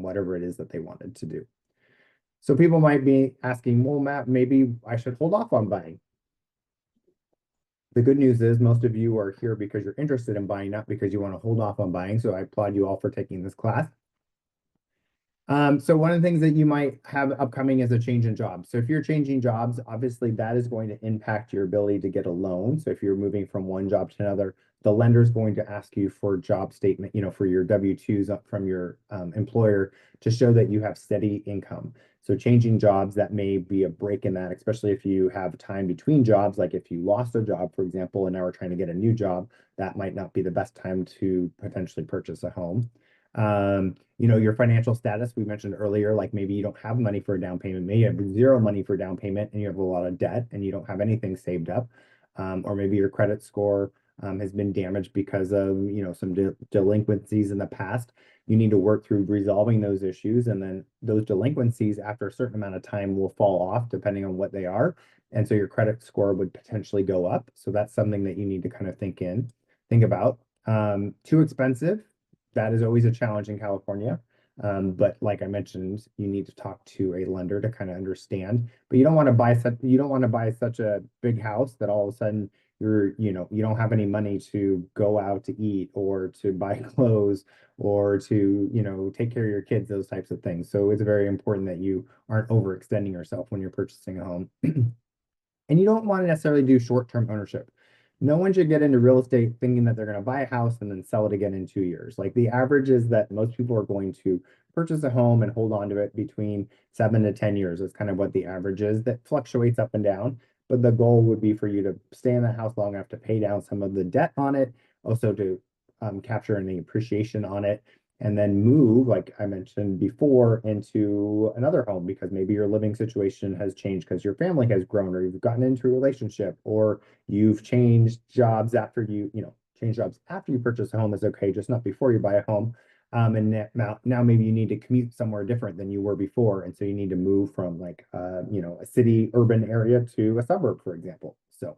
whatever it is that they wanted to do. So people might be asking, well, Matt, maybe I should hold off on buying. The good news is most of you are here because you're interested in buying, not because you want to hold off on buying. So I applaud you all for taking this class. So one of the things that you might have upcoming is a change in jobs. So if you're changing jobs, obviously that is going to impact your ability to get a loan. So if you're moving from one job to another, the lender is going to ask you for job statement, for your W-2s up from your employer to show that you have steady income. So changing jobs, that may be a break in that, especially if you have time between jobs, like if you lost a job, for example, and now we're trying to get a new job, that might not be the best time to potentially purchase a home. Your financial status, we mentioned earlier, like maybe you don't have money for a down payment, maybe you have zero money for down payment and you have a lot of debt and you don't have anything saved up. Or maybe your credit score has been damaged because of, some delinquencies in the past. You need to work through resolving those issues, and then those delinquencies after a certain amount of time will fall off depending on what they are. And so your credit score would potentially go up. So that's something that you need to kind of think about. Too expensive. That is always a challenge in California. But like I mentioned, you need to talk to a lender to kind of understand. But you don't want to buy such a big house that all of a sudden you don't have any money to go out to eat or to buy clothes or to, take care of your kids, those types of things. So it's very important that you aren't overextending yourself when you're purchasing a home. And you don't want to necessarily do short-term ownership. No one should get into real estate thinking that they're going to buy a house and then sell it again in 2 years. Like the average is that most people are going to purchase a home and hold on to it between 7 to 10 years. That's kind of what the average is. That fluctuates up and down. But the goal would be for you to stay in that house long enough to pay down some of the debt on it, also to capture any appreciation on it, and then move, like I mentioned before, into another home because maybe your living situation has changed because your family has grown, or you've gotten into a relationship, or you've changed jobs after change jobs after you purchase a home is okay, just not before you buy a home. And now maybe you need to commute somewhere different than you were before. And so you need to move from like, a city urban area to a suburb, for example. So